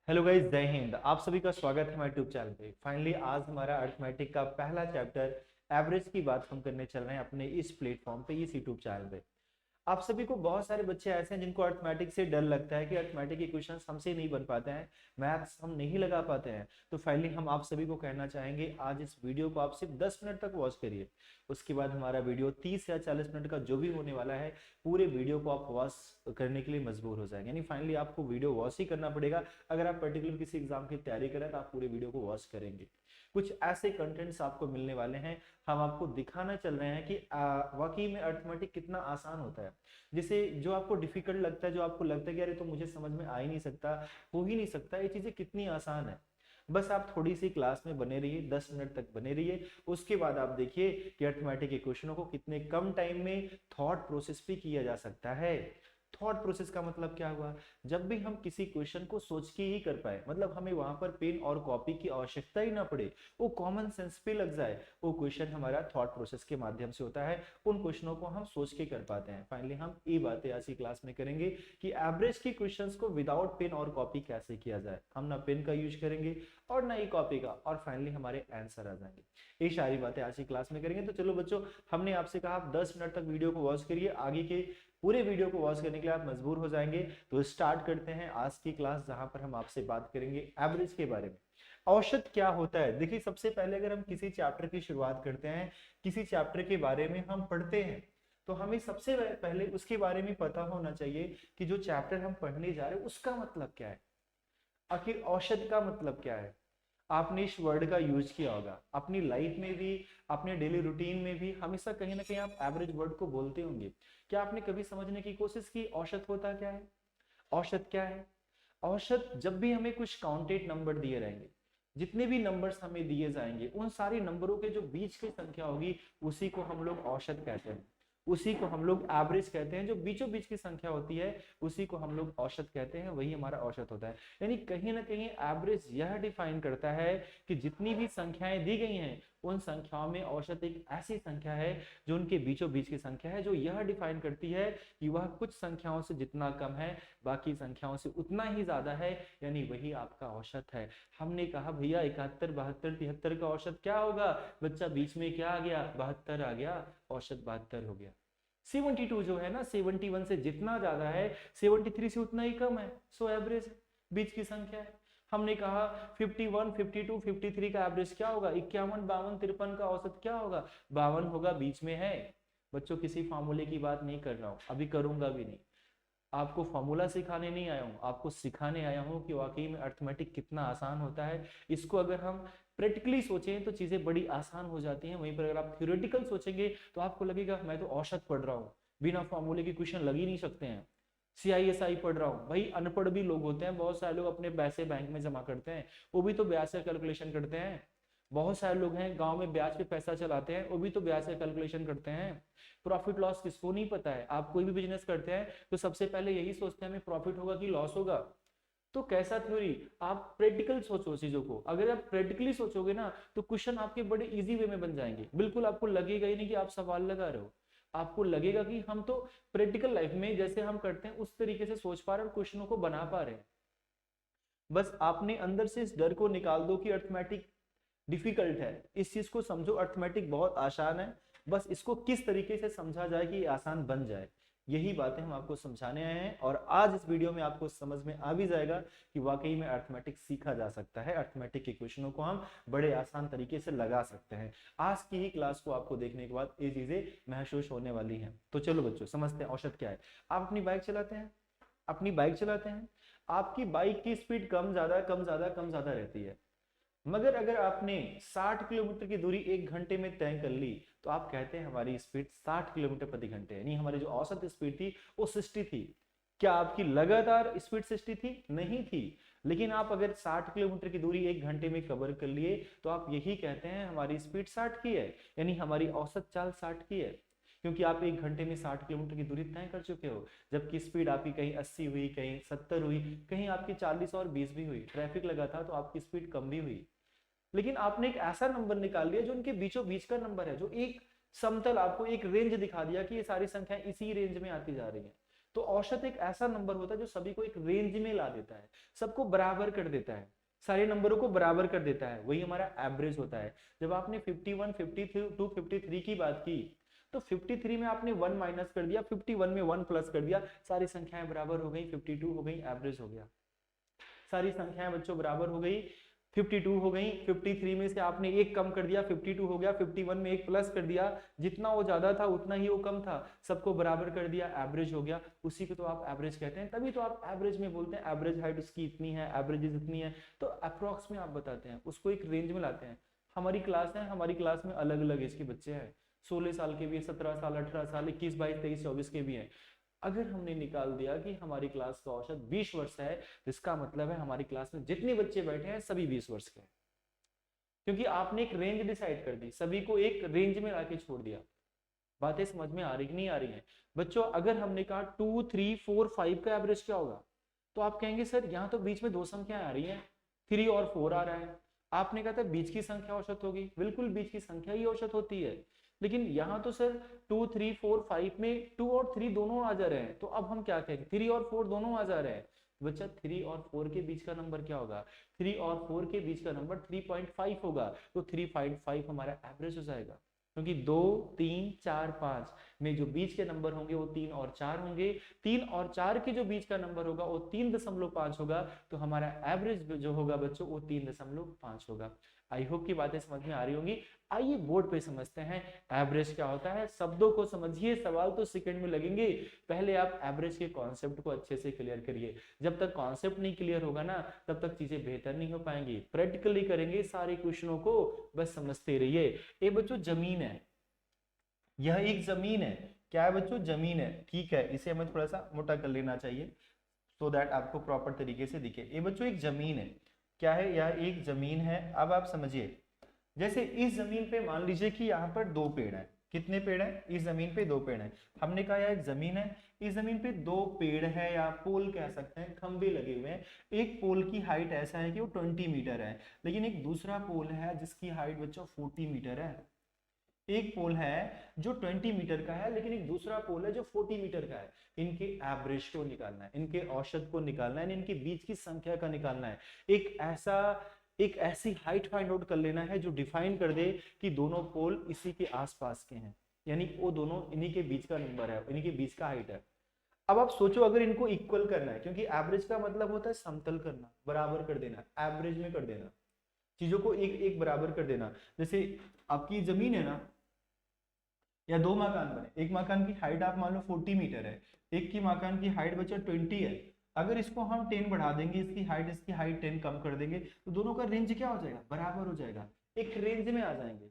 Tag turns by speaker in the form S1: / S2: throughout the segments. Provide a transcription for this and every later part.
S1: Hello guys, जय हिंद। आप सभी का स्वागत है हमारे यूट्यूब चैनल पे। फाइनली आज हमारा अर्थमेटिक का पहला चैप्टर एवरेज की बात हम करने चल रहे हैं अपने इस प्लेटफॉर्म पे, इस यूट्यूब चैनल पे। आप सभी को बहुत सारे बच्चे ऐसे हैं जिनको अर्थमेटिक से डर लगता है कि अर्थमेटिक के क्वेश्चंस हमसे नहीं बन पाते हैं, मैथ्स हम नहीं लगा पाते हैं। तो फाइनली हम आप सभी को कहना चाहेंगे आज इस वीडियो को आप सिर्फ 10 मिनट तक वॉच करिए। उसके बाद हमारा वीडियो 30 या 40 मिनट का जो भी होने वाला है, पूरे वीडियो को आप वॉच करने के लिए मजबूर हो जाएंगे। यानी फाइनली आपको वीडियो वॉच ही करना पड़ेगा। अगर आप पर्टिकुलर किसी एग्जाम की तैयारी करें तो आप पूरे वीडियो को वॉच करेंगे। कुछ ऐसे कंटेंट्स आपको मिलने वाले हैं, हम आपको दिखाना चल रहे हैं कि वाकई में अर्थमेटिक कितना आसान होता है। जैसे जो आपको डिफिकल्ट लगता है, जो आपको लगता है कि अरे तो मुझे समझ में आ ही नहीं सकता, हो ही नहीं सकता, ये चीजें कितनी आसान है। बस आप थोड़ी सी क्लास में बने रहिए, 10 मिनट तक बने रहिए। उसके बाद आप देखिए कि अर्थमेटिक के क्वेश्चनों को कितने कम टाइम में थॉट प्रोसेस भी किया जा सकता है। थॉट प्रोसेस का मतलब क्या हुआ? जब भी हम किसी क्वेश्चन को सोच के ही कर पाए, मतलब हमें वहां पर पेन और कॉपी की आवश्यकता ही ना पड़े, वो कॉमन सेंस पे लग जाए, वो क्वेश्चन हमारा थॉट प्रोसेस के माध्यम से होता है। उन क्वेश्चनों को हम सोच के कर पाते हैं। फाइनली हम ये बातें आज की क्लास में करेंगे कि एवरेज की क्वेश्चंस को विदाउट पेन और कॉपी कैसे किया जाए। हम ना पेन का यूज करेंगे और ना ही कॉपी का, और फाइनली हमारे आंसर आ जाएंगे। ये सारी बातें आज की क्लास में करेंगे। तो चलो बच्चों, हमने आपसे कहा आप 10 मिनट तक वीडियो को वॉच करिए, आगे के पूरे वीडियो को वॉच करने के लिए आप मजबूर हो जाएंगे। तो स्टार्ट करते हैं आज की क्लास, जहां पर हम आपसे बात करेंगे एवरेज के बारे में। औसत क्या होता है? देखिए, सबसे पहले अगर हम किसी चैप्टर की शुरुआत करते हैं, किसी चैप्टर के बारे में हम पढ़ते हैं, तो हमें सबसे पहले उसके बारे में पता होना चाहिए कि जो चैप्टर हम पढ़ने जा रहे हैं उसका मतलब क्या है। आखिर औसत का मतलब क्या है? आपने इस वर्ड का यूज किया होगा अपनी लाइफ में भी, अपने डेली रूटीन में भी, हमेशा कहीं ना कहीं आप एवरेज वर्ड को बोलते होंगे। क्या आपने कभी समझने की कोशिश की औसत होता क्या है? औसत क्या है? औसत जब भी हमें कुछ काउंटेड नंबर दिए रहेंगे, जितने भी नंबर्स हमें दिए जाएंगे, उन सारे नंबरों के जो बीच की संख्या होगी उसी को हम लोग औसत कहते हैं। उसी को हम लोग एवरेज कहते हैं। जो बीचों बीच की संख्या होती है उसी को हम लोग औसत कहते हैं, वही हमारा औसत होता है। यानी कहीं ना कहीं एवरेज यह डिफाइन करता है कि जितनी भी संख्याएं दी गई हैं, उन संख्याओं में औसत एक ऐसी संख्या है जो उनके बीचों बीच की संख्या है, जो यह डिफाइन करती है कि वह कुछ संख्याओं से जितना कम है, बाकी संख्याओं से उतना ही ज्यादा है, यानी वही आपका औसत है। हमने कहा भैया 71, 72, 73 का औसत क्या होगा? बच्चा बीच में क्या आ गया? 72 आ गया, औसत 72 हो गया। 72 जो है ना, 71 से जितना ज्यादा है, 73 से उतना ही कम है, सो एवरेज बीच की संख्या है। हमने कहा 51, 52, 53 का एवरेज क्या होगा? 51, 52, 53 का औसत क्या होगा? 52 होगा, बीच में है। बच्चों, किसी फार्मूले की बात नहीं कर रहा हूं, अभी करूंगा भी नहीं। आपको फॉर्मूला सिखाने नहीं आया हूँ, आपको सिखाने आया हूँ कि वाकई में अर्थमेटिक कितना आसान होता है। इसको अगर हम प्रैक्टिकली सोचें तो चीजें बड़ी आसान हो जाती हैं। वहीं पर अगर आप थ्योरेटिकल सोचेंगे तो आपको लगेगा मैं तो औसत पढ़ रहा हूँ, बिना फॉर्मूले के क्वेश्चन लग ही नहीं सकते हैं। CISI पढ़ रहा हूँ। भाई अनपढ़ भी लोग होते हैं, बहुत सारे लोग अपने पैसे बैंक में जमा करते हैं, वो भी तो ब्याज का कैलकुलेशन करते हैं। बहुत सारे लोग हैं गांव में ब्याज पे पैसा चलाते हैं, वो भी तो ब्याज का कैलकुलेशन करते हैं। प्रॉफिट लॉस किसको नहीं पता है? आप कोई भी बिजनेस करते हैं तो सबसे पहले यही सोचते हैं हमें प्रॉफिट होगा कि लॉस होगा। तो कैसा थ्योरी, आप प्रैक्टिकल सोचो चीजों को। अगर आप प्रैक्टिकली सोचोगे ना तो क्वेश्चन आपके बड़े इजी वे में बन जाएंगे। बिल्कुल आपको लगेगा ही नहीं कि आप सवाल लगा रहे हो, आपको लगेगा कि हम तो प्रैक्टिकल लाइफ में जैसे हम करते हैं उस तरीके से सोच पा रहे हैं और क्वेश्चनों को बना पा रहे हैं। बस आपने अंदर से इस डर को निकाल दो कि अर्थमेटिक डिफिकल्ट है। इस चीज को समझो, अर्थमेटिक बहुत आसान है। बस इसको किस तरीके से समझा जाए कि आसान बन जाए, यही बातें हम आपको समझाने आए हैं। और आज इस वीडियो में आपको समझ में आ भी जाएगा कि वाकई में अर्थमेटिक सीखा जा सकता है, अर्थमेटिक के क्वेश्चनों को हम बड़े आसान तरीके से लगा सकते हैं। आज की ही क्लास को आपको देखने के बाद ये चीजें महसूस होने वाली हैं। तो चलो बच्चों, समझते हैं औसत क्या है। आप अपनी बाइक चलाते हैं, अपनी बाइक चलाते हैं, आपकी बाइक की स्पीड कम ज्यादा कम ज्यादा कम ज्यादा रहती है। मगर अगर आपने 60 किलोमीटर की दूरी 1 घंटे में तय कर ली तो आप कहते हैं हमारी स्पीड 60 किलोमीटर प्रति घंटे है। यानी हमारी जो औसत स्पीड थी वो 60 थी। क्या आपकी लगातार स्पीड 60 थी? नहीं थी। लेकिन आप अगर 60 किलोमीटर की दूरी 1 घंटे में कवर कर लिए तो आप यही कहते हैं हमारी स्पीड 60 की है, यानी हमारी औसत चाल 60 की है। क्योंकि आप 1 घंटे में 60 किलोमीटर की दूरी तय कर चुके हो, जबकि स्पीड आपकी कहीं 80 हुई, कहीं 70 हुई, कहीं आपकी 40 और 20 भी हुई। ट्रैफिक लगा था तो आपकी स्पीड कम भी हुई। लेकिन आपने एक ऐसा नंबर निकाल लिया जो उनके बीचों बीच का नंबर है, जो एक समतल आपको एक रेंज दिखा दिया कि ये सारी संख्याएं इसी रेंज में आती जा रही हैं। तो औसत एक ऐसा नंबर होता है जो सभी को एक रेंज में ला देता है, सबको बराबर कर देता है, सारे नंबरों को बराबर कर देता है, वही हमारा एवरेज होता है। जब आपने 51, 52, 53 की बात की तो 53 में आपने 1 माइनस कर दिया, 51 में 1 प्लस कर दिया, सारी संख्याएं बराबर हो गई, 52 हो गई, एवरेज हो गया। सारी संख्याएं बच्चों बराबर हो गई, 52 हो गई, 53 में से आपने एक कम कर दिया, 52 हो गया, 51 में एक प्लस कर दिया, जितना वो ज्यादा था उतना ही वो कम था, सबको बराबर कर दिया, एवरेज हो गया। उसी को तो आप एवरेज कहते हैं, तभी तो आप एवरेज में बोलते हैं एवरेज हाइट उसकी इतनी है, एवरेज इतनी है, तो अप्रोक्स में आप बताते हैं, उसको एक रेंज में लाते हैं। हमारी क्लास है, हमारी क्लास में अलग अलग एज के बच्चे हैं, 16 साल के भी है, 17 साल, 18 साल, 21, 22, 23, 24 के भी हैं। अगर हमने निकाल दिया कि हमारी क्लास का औसत 20 वर्ष है, इसका मतलब है हमारी क्लास में जितने बच्चे बैठे हैं सभी 20 वर्ष के हैं, क्योंकि आपने एक रेंज डिसाइड कर दी, सभी को एक रेंज में लाके छोड़ दिया। बातें समझ में आ रही कि नहीं आ रही है बच्चों? अगर हमने कहा 2, 3, 4, 5 का एवरेज क्या होगा, तो आप कहेंगे सर यहाँ तो बीच में दो संख्याएं आ रही हैं, 3 और 4 आ रहा है। आपने कहा था बीच की संख्या औसत होगी, बिल्कुल बीच की संख्या ही औसत होती है, लेकिन यहाँ तो सर 2, 3, 4, 5 में 2 और 3 दोनों आ जा रहे हैं, तो अब हम क्या कहेंगे, 3 और 4 दोनों आ जा रहे हैं। बच्चा 3 और 4 के बीच का नंबर क्या होगा, 3 और 4 के बीच का नंबर 3.5 होगा, तो 3.5 हमारा एवरेज हो जाएगा, क्योंकि 2, 3, 4, 5 में जो बीच के नंबर होंगे वो 3 और 4 होंगे, 3 और 4 के जो बीच का नंबर होगा वो 3.5 होगा, तो हमारा एवरेज जो होगा बच्चों वो 3.5 होगा। आई होप की बातें समझ में आ रही होंगी। आइए बोर्ड पे समझते हैं एवरेज क्या होता है, शब्दों को समझिए, सवाल तो सेकंड में लगेंगे, पहले आप एवरेज के कॉन्सेप्ट को अच्छे से क्लियर करिए। जब तक कॉन्सेप्ट नहीं क्लियर होगा ना तब तक चीजें बेहतर नहीं हो पाएंगी। प्रैक्टिकली करेंगे सारे क्वेश्चनों को, बस समझते रहिए। ये बच्चों जमीन है, यह एक जमीन है, क्या है बच्चों, जमीन है, ठीक है, इसे हमें थोड़ा सा मोटा कर लेना चाहिए सो दैट आपको प्रॉपर तरीके से दिखे। ये बच्चों एक जमीन है, क्या है, यह एक जमीन है। अब आप समझिए, जैसे इस जमीन पे मान लीजिए कि यहाँ पर 2 पेड़ हैं, कितने पेड़ हैं, इस जमीन पे 2 पेड़ हैं। हमने कहा यह एक जमीन है, इस जमीन पे 2 पेड़ है या पोल कह सकते हैं, खंबे लगे हुए हैं। एक पोल की हाइट ऐसा है कि वो 20 मीटर है, लेकिन एक दूसरा पोल है जिसकी हाइट बच्चों 40 मीटर है। एक पोल है जो 20 मीटर का है, लेकिन एक दूसरा पोल है जो 40 मीटर का है। इनके एवरेज को निकालना है, इनके औसत को निकालना है, इनके बीच की संख्या का निकालना है। एक ऐसी हाइट फाइंड आउट कर लेना है जो डिफाइन कर दे कि दोनों पोल इसी के आसपास के हैं, यानी वो दोनों इन्हीं के बीच का नंबर है, इन्हीं के बीच का हाइट है। अब आप सोचो अगर इनको इक्वल करना है, क्योंकि एवरेज का मतलब होता है समतल करना, बराबर कर देना, एवरेज में कर देना, चीजों को एक एक बराबर कर देना। जैसे आपकी जमीन है ना, या 2 मकान बने, एक मकान की हाइट आप मान लो 40 मीटर है, एक की मकान की हाइट बच्चा 20 है। अगर इसको हम 10 बढ़ा देंगे, इसकी हाइट 10 कम कर देंगे, तो दोनों का रेंज क्या हो जाएगा, बराबर हो जाएगा, एक रेंज में आ जाएंगे,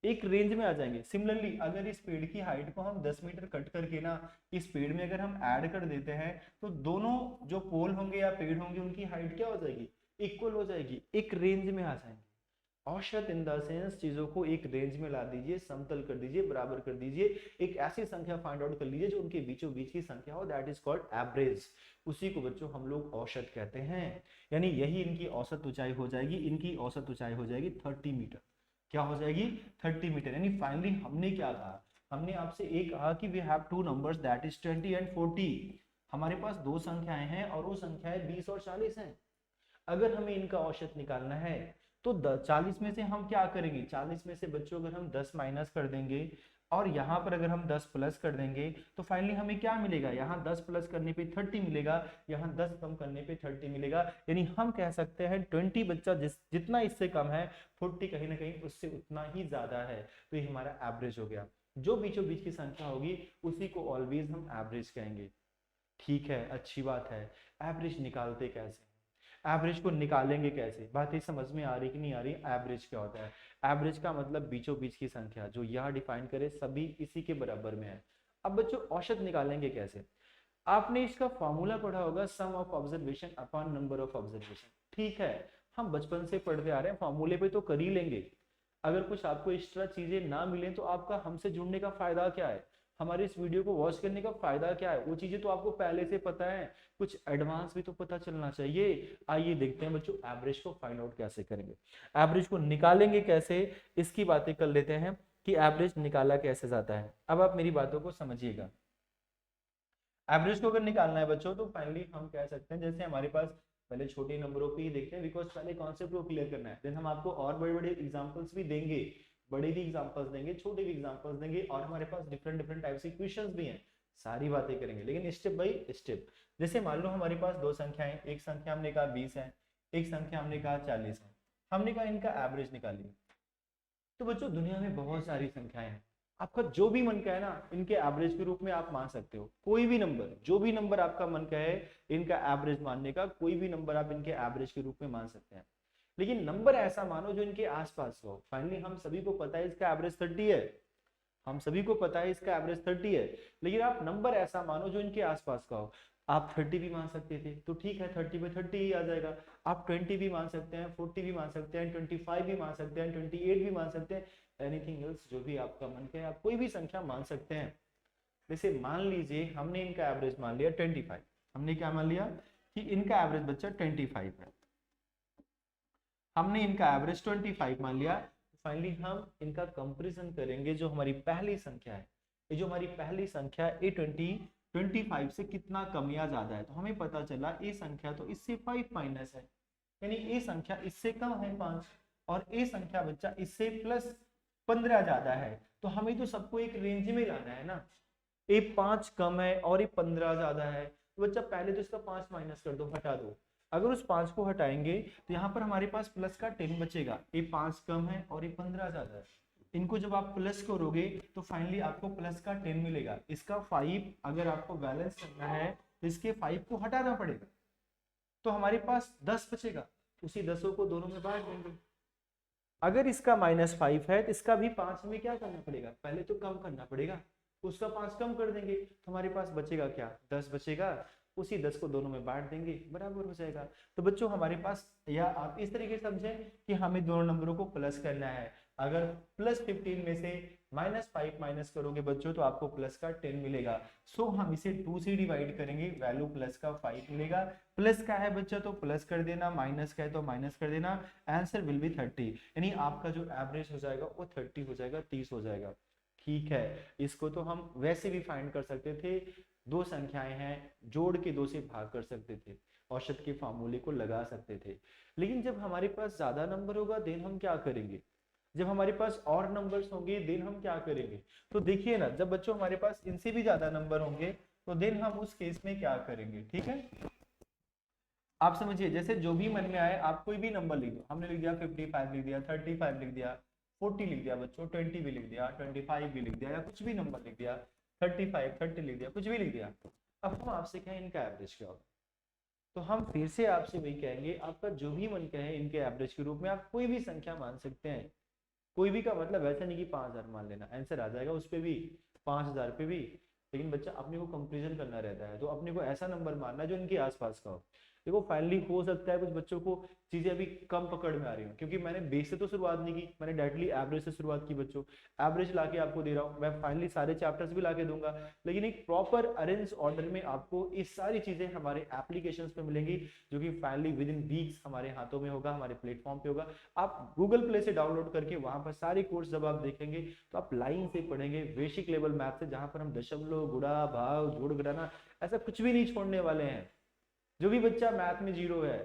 S1: एक रेंज में आ जाएंगे। सिमिलरली अगर इस पेड़ की हाइट को हम 10 मीटर कट करके ना इस पेड़ में अगर हम ऐड कर देते हैं, तो दोनों जो पोल होंगे या पेड़ होंगे उनकी हाइट क्या हो जाएगी, इक्वल हो जाएगी, एक रेंज में आ जाएंगे। औसत इन द सेंस चीजों को एक रेंज में ला दीजिए, समतल कर दीजिए, बराबर कर दीजिए, एक ऐसी संख्या फाइंड आउट कर लीजिए जो उनके बीचों बीच की संख्या हो, दैट इज कॉल्ड एवरेज। उसी को बच्चों हम लोग औसत कहते हैं, यानी यही इनकी औसत ऊंचाई हो जाएगी। इनकी औसत ऊंचाई हो जाएगी 30 मीटर। क्या हो जाएगी, 30 मीटर। यानी फाइनली हमने क्या कहा, हमने आपसे एक कहा कि we have two numbers that is 20 and 40। हमारे पास दो संख्याएं हैं और वो संख्याएं 20 और 40 हैं। अगर हमें इनका औसत निकालना है तो 40 में से हम क्या करेंगे, 40 में से बच्चों अगर हम 10 माइनस कर देंगे और यहाँ पर अगर हम 10 प्लस कर देंगे तो फाइनली हमें क्या मिलेगा, यहाँ 10 प्लस करने पे 30 मिलेगा, यहाँ 10 कम करने पे 30 मिलेगा। यानी हम कह सकते हैं 20 बच्चा जितना इससे कम है, 40 कहीं ना कहीं उससे उतना ही ज्यादा है, तो ये हमारा एवरेज हो गया। जो बीचों बीच की संख्या होगी उसी को ऑलवेज हम एवरेज कहेंगे। ठीक है, अच्छी बात है। एवरेज निकालते कैसे, एवरेज को निकालेंगे कैसे, बात ये समझ में आ रही कि नहीं आ रही। एवरेज क्या होता है, एवरेज का मतलब बीचों बीच की संख्या, जो यह डिफाइन करे सभी इसी के बराबर में है। अब बच्चों औसत निकालेंगे कैसे, आपने इसका फॉर्मूला पढ़ा होगा, sum of observation upon number of observation. ठीक है, हम बचपन से पढ़ते आ रहे हैं, फॉर्मूले पे तो कर ही लेंगे। अगर कुछ आपको एक्स्ट्रा चीजें ना मिले तो आपका हमसे जुड़ने का फायदा क्या है, हमारे इस वीडियो को वॉच करने का फायदा क्या है, वो चीजें तो आपको पहले से पता है, कुछ एडवांस भी तो पता चलना चाहिए। आइए देखते हैं बच्चों एवरेज को फाइंड आउट कैसे करेंगे, एवरेज को निकालेंगे कैसे, इसकी बातें कर लेते हैं कि एवरेज निकाला कैसे जाता है। अब आप मेरी बातों को समझिएगा। एवरेज को अगर निकालना है बच्चों तो फाइनली हम कह सकते हैं, जैसे हमारे पास पहले छोटे नंबरों पे ही देखते हैं बिकॉज पहले कॉन्सेप्ट को क्लियर करना है, देन हम आपको और बड़े बड़े एग्जांपल्स भी देंगे, बड़े भी एग्जांपल्स देंगे, छोटे भी एग्जांपल्स देंगे, और हमारे पास डिफरेंट डिफरेंट टाइप्स के क्वेश्चंस भी हैं, सारी बातें करेंगे लेकिन स्टेप बाय स्टेप। जैसे मान लो हमारे पास दो संख्याएं, एक संख्या हमने कहा 20 है, एक संख्या हमने कहा 40 है, हमने कहा इनका एवरेज निकालिए। तो बच्चों दुनिया में बहुत सारी संख्याएं हैं, आपका जो भी मन कहे ना इनके एवरेज के रूप में आप मान सकते हो, कोई भी नंबर, जो भी नंबर आपका मन कहे इनका एवरेज मानने का, कोई भी नंबर आप इनके एवरेज के रूप में मान सकते हैं, लेकिन नंबर ऐसा मानो जो इनके आसपास हो। फाइनली हम सभी को पता है इसका एवरेज 30 है, हम सभी को पता है इसका एवरेज 30 है, लेकिन आप नंबर ऐसा मानो जो इनके आसपास का हो। आप 30 भी मान सकते थे तो ठीक है, 30 पे 30 ही आ जाएगा। आप 20 भी मान सकते हैं, 40 भी मान सकते हैं, 25 भी मान सकते हैं, 28 भी मान सकते हैं, एनीथिंग एल्स जो भी आपका मन करे आप कोई भी संख्या मान सकते हैं। जैसे मान लीजिए हमने इनका एवरेज मान लिया 25, हमने क्या मान लिया कि इनका एवरेज बच्चा 25 है, हमने इनका एवरेज 25 मान लिया। फाइनली हम इनका कंपैरिजन करेंगे, जो हमारी पहली संख्या है, ये जो हमारी पहली संख्या है A 25 से कितना कम या ज्यादा है, तो हमें पता चला ए संख्या तो इससे 5 माइनस है, यानी ए संख्या इससे कम है 5, और ए संख्या बच्चा इससे प्लस 15 ज्यादा है। तो हमें तो सबको एक रेंज में लाना है ना, ए 5 कम है और ये 15 ज्यादा है, तो बच्चा पहले तो इसका 5 माइनस कर दो, हटा दो। अगर उस 5 को हटाएंगे तो यहाँ पर हमारे पास प्लस का 10 बचेगा, ये 5 कम है और ये 15 ज्यादा है, इनको जब आप प्लस करोगे तो फाइनली आपको प्लस का 10 मिलेगा। इसका 5 अगर आपको बैलेंस करना है तो इसके 5 को हटाना पड़ेगा, तो हमारे पास 10 बचेगा, उसी 10 को दोनों में बांट देंगे। अगर इसका -5 है तो इसका भी 5 में क्या करना पड़ेगा, पहले तो कम करना पड़ेगा, उसका 5 कम कर देंगे तो हमारे पास बचेगा क्या, 10 बचेगा, उसी 10 को दोनों में बांट देंगे, बराबर हो जाएगा। तो बच्चों हमारे पास, या आप इस तरीके से समझें कि हमें दोनों नंबरों को प्लस करना है, अगर +15 में से -5 माइनस करोगे बच्चों तो आपको प्लस का 10 मिलेगा। सो हम इसे 2 से डिवाइड करेंगे, वैल्यू प्लस का 5 मिलेगा। प्लस का है बच्चा तो प्लस कर देना, माइनस का है तो माइनस कर देना, आंसर विल बी 30, यानी आपका जो एवरेज हो जाएगा वो 30 हो जाएगा, 30 हो जाएगा। ठीक है, इसको तो हम वैसे भी फाइंड कर सकते थे, दो संख्याएं हैं जोड़ के 2 से भाग कर सकते थे, औसत के फार्मूले को लगा सकते थे। लेकिन जब हमारे पास ज्यादा नंबर होगा देन हम क्या करेंगे, जब हमारे पास और नंबर्स होंगे देन हम क्या करेंगे। तो देखिए ना, जब बच्चों हमारे पास इनसे भी ज्यादा नंबर होंगे तो देन हम उस केस में क्या करेंगे, ठीक है। आप समझिए, जैसे जो भी मन में आए आप कोई भी नंबर लिख दो, हमने लिख दिया 55 लिख दिया, 35 लिख दिया, 40 लिख दिया बच्चों, 20 भी लिख दिया, 25 भी लिख दिया, या कुछ भी नंबर लिख दिया, 35 30 लिख दिया, कुछ भी लिख दिया। अब हम आपसे कहें इनका एवरेज क्या होगा, तो हम फिर से आपसे वही कहेंगे, आपका जो भी मन कहे इनके एवरेज के रूप में आप कोई भी संख्या मान सकते हैं। कोई भी का मतलब ऐसा नहीं कि 5000 मान लेना, आंसर आ जाएगा उस पे भी, 5000 पे भी, लेकिन बच्चा अपने को कंपैरिजन करना रहता है, तो अपने को ऐसा नंबर मानना है जो इनके आसपास का हो। देखो फाइनली हो सकता है कुछ बच्चों को चीजें अभी कम पकड़ में आ रही हो, क्योंकि मैंने बेस से तो शुरुआत नहीं की, मैंने डायरेक्टली एवरेज से शुरुआत की बच्चों, एवरेज लाके आपको दे रहा हूँ, मैं फाइनली सारे चैप्टर्स भी लाके दूंगा, लेकिन एक प्रॉपर अरेंज ऑर्डर में आपको ये सारी चीजें हमारे एप्लीकेशंस पे मिलेंगी, जो कि फाइनली विद इन वीक्स हमारे हाथों में होगा, हमारे प्लेटफॉर्म पे होगा। आप गूगल प्ले से डाउनलोड करके वहां पर सारे कोर्स जब आप देखेंगे तो आप लाइन से पढ़ेंगे, बेसिक लेवल मैथ से, जहां पर हम दशमलव, गुणा, भाग, जोड़, घटाना ऐसा कुछ भी नहीं छोड़ने वाले हैं। जो भी बच्चा मैथ में जीरो है,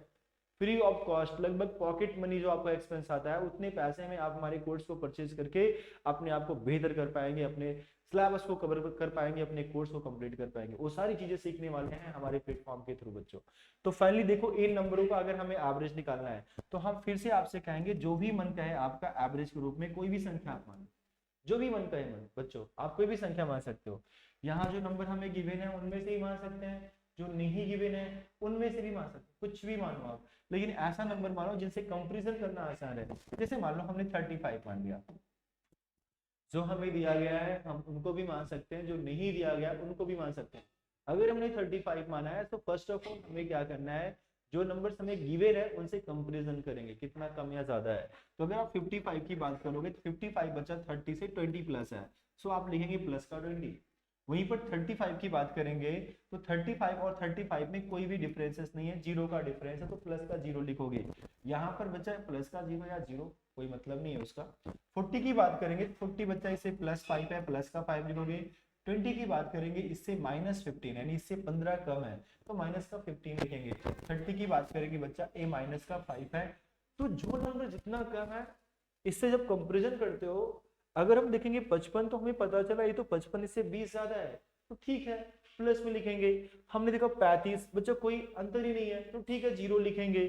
S1: फ्री ऑफ कॉस्ट, लगभग पॉकेट मनी जो आपका एक्सपेंस आता है उतने पैसे में आप हमारे कोर्स को परचेज करके अपने आप को बेहतर कर पाएंगे, अपने सिलेबस को कवर कर पाएंगे, अपने कोर्स को कंप्लीट कर पाएंगे, वो सारी चीजें सीखने वाले हैं हमारे प्लेटफॉर्म के थ्रू बच्चों। तो फाइनली देखो, इन नंबरों का अगर हमें एवरेज निकालना है तो हम फिर से आपसे कहेंगे जो भी मन कहे आपका एवरेज के रूप में कोई भी संख्या आप मानो, जो भी मन कहे मन बच्चों आप कोई भी संख्या मान सकते हो। यहाँ जो नंबर हमें गिवन है उनमें से ही मान सकते हैं, जो नहीं गिवन है उनमें से भी मान सकते, कुछ भी मानो आप, लेकिन ऐसा नंबर मानो जिनसे कंपैरिजन करना आसान है। जैसे मान लो हमने 35 मान लिया, जो हमें दिया गया है हम उनको भी मान सकते हैं, जो नहीं दिया गया उनको भी मान सकते हैं। अगर हमने 35 माना है तो फर्स्ट ऑफ ऑल हमें क्या करना है, जो नंबर हमें गिवन है उनसे कंपैरिजन करेंगे कितना कम या ज्यादा है। तो अगर आप 55 की बात करोगे तो 55 बचा 30 से 20 प्लस है, सो आप लिखेंगे प्लस का 20। वहीं पर 35 की बात करेंगे तो 35 और 35 में कोई भी डिफरेंसेस नहीं है, जीरो का डिफरेंस है, तो प्लस का जीरो लिखोगे। यहाँ पर बचा प्लस का जीरो या जीरो, कोई मतलब नहीं है उसका। 40 की बात करेंगे तो 40 बच्चा इसे +5 है, प्लस का 5 लिखोगे। 20 की बात करेंगे, इससे -15 यानी इससे 15 कम है तो माइनस का 15 लिखेंगे। 30 की बात करेंगे बच्चा, a माइनस का 5 है। तो जो नंबर जितना कम है इससे जब कंपैरिजन करते हो, अगर हम देखेंगे 55 तो हमें पता चला ये तो 55 इससे 20 ज्यादा है, तो ठीक है प्लस में लिखेंगे। हमने देखा 35 बच्चा कोई अंतर ही नहीं है तो ठीक है 0 लिखेंगे।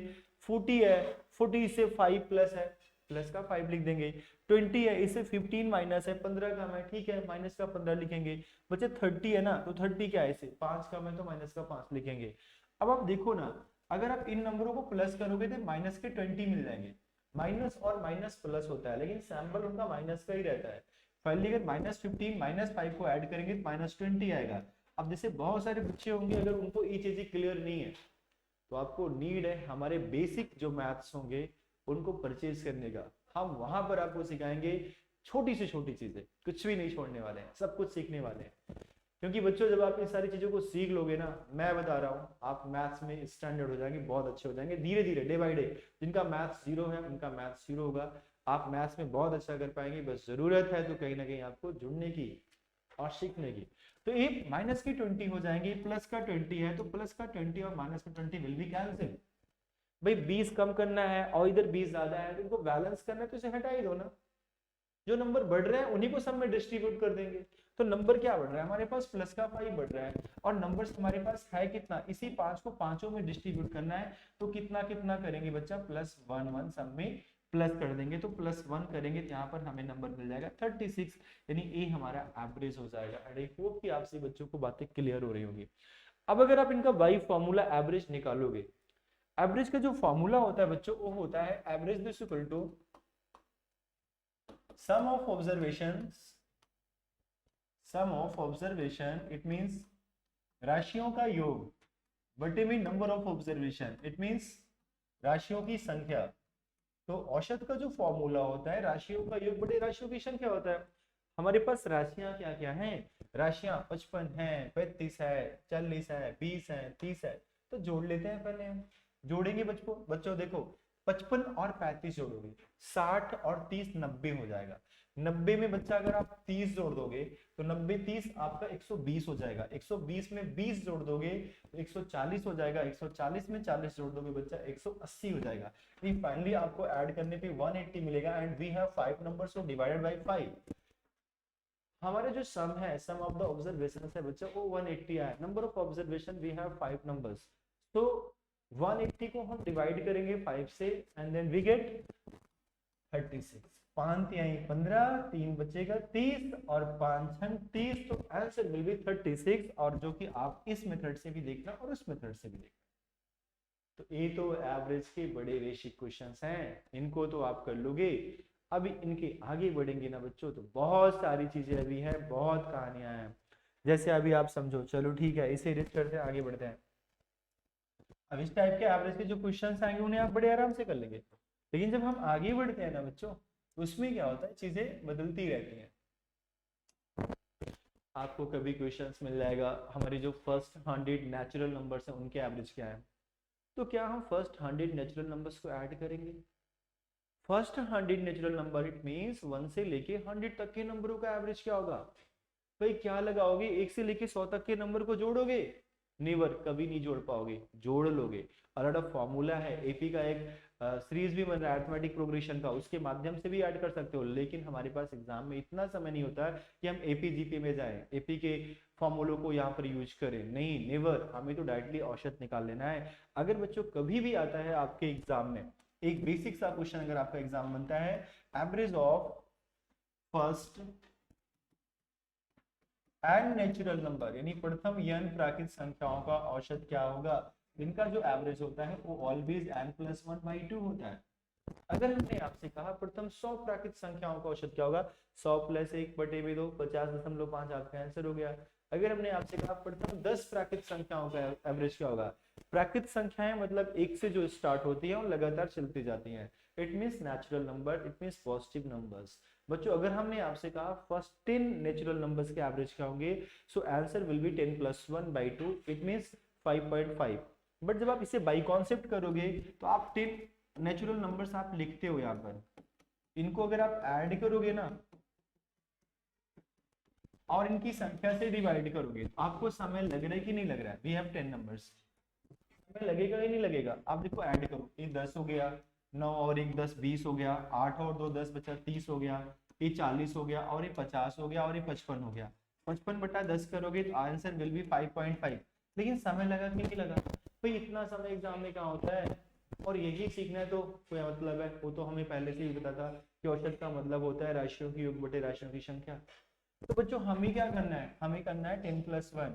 S1: 40 है, 40 इससे 5 प्लस है, प्लस का 5 लिख देंगे। 20 है, इससे 15 माइनस है, 15 कम है, ठीक है माइनस का 15 लिखेंगे। बच्चे 30 है ना, तो 30 क्या है, इससे 5 कम है तो माइनस का 5 लिखेंगे। अब आप देखो ना, अगर आप इन नंबरों को प्लस करोगे तो माइनस के 20 मिल जाएंगे। माइनस और माइनस प्लस होता है लेकिन सैंपल उनका माइनस का ही रहता है। फाइनली अगर -15 -5 को ऐड करेंगे तो -20 आएगा। अब जैसे बहुत सारे बच्चे होंगे अगर उनको ये चीजें क्लियर नहीं है तो आपको नीड है हमारे बेसिक जो मैथ्स होंगे उनको परचेज करने का। हम वहां पर आपको सिखाएंगे छोटी से छोटी चीजें, कुछ भी नहीं छोड़ने वाले हैं, सब कुछ सीखने वाले हैं। क्योंकि बच्चों जब आप इन सारी चीजों को सीख लोगे ना, मैं बता रहा हूँ आप मैथ्स में स्टैंडर्ड हो जाएंगे, बहुत अच्छे हो जाएंगे धीरे धीरे, डे बाय डे। जिनका मैथ्स 0 है उनका मैथ्स 0 होगा, आप मैथ्स में बहुत अच्छा कर पाएंगे। बस जरूरत है तो कहीं ना कहीं आपको जुड़ने की और सीखने की। तो ये माइनस की 20 हो जाएंगे, प्लस का 20 है तो प्लस का 20 और माइनस का 20 विल बी कैंसिल। भाई 20 कम करना है और इधर 20 ज्यादा है तो इनको बैलेंस करना है तो इसे हटा ही दो ना। जो नंबर बढ़ रहे हैं उन्हीं को सब में डिस्ट्रीब्यूट कर देंगे। तो नंबर क्या बढ़ रहा है हमारे पास, प्लस का 5 बढ़ रहा है और नंबर्स हमारे पास है कितना, इसी 5 को पांचों में डिस्ट्रीब्यूट करना है। तो कितना कितना करेंगे बच्चा, +1 सब में प्लस कर देंगे। तो +1 करेंगे तो यहाँ पर हमें नंबर मिल जाएगा 36, यानी ए हमारा एवरेज हो जाएगा। एंड आई होप कि आपसे बच्चों को बातें क्लियर हो रही होगी। अब अगर आप इनका बाई फॉर्मूला एवरेज निकालोगे, एवरेज का जो फॉर्मूला होता है बच्चों वो होता है average is equal to sum of observation, it means राशियों का योग बटे में number of observation, it means राशियों की संख्या। तो औसत का जो फॉर्मूला होता है राशियों का योग बटे राशियों की संख्या होता है। हमारे पास राशियां क्या क्या हैं, राशियां 55 है, 35 है, 40 है, 20 है, 30 है। तो जोड़ लेते हैं पहले हम, जोड़ेंगे बच्चों देखो 55 और 35 जोड़ोगे 60 और 30 90 हो जाएगा। 90 में बच्चा अगर आप 30 जोड़ दोगे तो 90 30 आपका 120 हो जाएगा। 120 में 20 जोड़ दोगे तो 140 हो जाएगा। 140 में 40 जोड़ दोगे बच्चा 180 हो जाएगा। फाइनली आपको ऐड करने पे 180 मिलेगा and we have 5 numbers so divided by 5। हमारे जो सम है, सम ऑफ द ऑब्जर्वेशंस है बच्चा वो 180 आया। Number of observation we have 5 numbers, तो 180 को हम डिवाइड करेंगे 5 से एंड देन वी गेट 36। 5 यही 15, 3 बचेगा 30 और 5 30, तो आंसर विल बी 36। और जो कि आप इस मेथड से भी देखना और उस मेथड से भी देखना। तो ये तो एवरेज के बड़े बेसिक क्वेश्चंस हैं, इनको तो आप कर लोगे। अभी इनके आगे बढ़ेंगे ना बच्चों तो बहुत सारी चीजें अभी हैं, बहुत कहानियां हैं। जैसे अभी आप समझो, चलो ठीक है इसे रिच करते हैं, आगे बढ़ते हैं। अब इस टाइप के एवरेज के जो क्वेश्चंस आएंगे उन्हें आप बड़े आराम से कर लेंगे। लेकिन जब हम आगे बढ़ते हैं ना बच्चों, उसमें क्या होता है, चीजें बदलती रहती हैं। आपको कभी क्वेश्चंस मिल जाएगा हमारी जो फर्स्ट 100 नेचुरल नंबर्स हैं उनके एवरेज क्या है। तो क्या हम फर्स्ट 100 नेचुरल नंबर्स को ऐड करेंगे? First 100 natural number it means 1 से लेके 100 तक के नंबरों का एवरेज क्या होगा? भाई क्या लगाओगे, 1 से लेके 100 तक के नंबर को जोड़ोगे? नेवर, कभी नहीं जोड़ पाओगे। जोड़ लोगे, अलग फॉर्मूला है। एपी का एक सीरीज भी बन रहा है अरिथमेटिक प्रोग्रेशन का, उसके माध्यम से भी ऐड कर सकते हो। लेकिन हमारे पास एग्जाम में इतना समय नहीं होता कि हम एपी जीपी में जाएं, एपी के फॉर्मूलों को यहाँ पर यूज करें। नहीं, नेवर, हमें तो डायरेक्टली औसत निकाल लेना है। अगर बच्चों कभी भी आता है आपके एग्जाम में एक बेसिक सा क्वेश्चन, अगर आपका एग्जाम बनता है average of first and natural number, यानी प्रथम n प्राकृत संख्याओं का औसत क्या होगा, इनका जो एवरेज होता है वो ऑलवेज n+1/2 होता है। अगर हमने आपसे कहा प्रथम 100 प्राकृत संख्याओं का औसत क्या होगा, 100 + 1/2 50.5 आपका आंसर हो गया। अगर हमने आपसे कहा प्रथम 10 प्राकृत संख्याओं का एवरेज क्या होगा, प्राकृत संख्याएं मतलब 1 से जो स्टार्ट होती है और लगातार चलती जाती हैं, it means natural number, it means positive numbers. बच्चों अगर हमने आपसे कहा फर्स्ट 10 नेचुरल नंबर्स के एवरेज क्या होंगे, so answer will be 10 + 1/2, it means 5.5। But जब आप इसे बाई कॉन्सेप्ट करोगे तो आप 10 नेचुरल नंबर्स आप लिखते हो यहाँ पर, इनको अगर आप ऐड करोगे ना और इनकी संख्या से डिवाइड करोगे, आपको समय लग रहा है कि नहीं लग रहा है? वी हैव 10 नंबर्स, समय लगेगा ही नहीं लगेगा? आप देखो ऐड करो, ये 10 हो गया, 9 और 1 10 20 हो गया, 8 और 2 10 बचा 30 हो गया, ये 40 हो गया, और ये 50 हो गया, और ये 55 हो गया। 55/10 करोगे तो आंसर विल बी 5.5। लेकिन समय लगा कि नहीं लगा? भाई इतना समय एग्जाम में कहाँ होता है? और यही सीखना है तो कोई मतलब है? वो तो हमें पहले से ही पता था कि औसत का मतलब होता है राशियों की योग बटे राशियों की संख्या। तो बच्चों हमें क्या करना है? हमें करना है 10+1।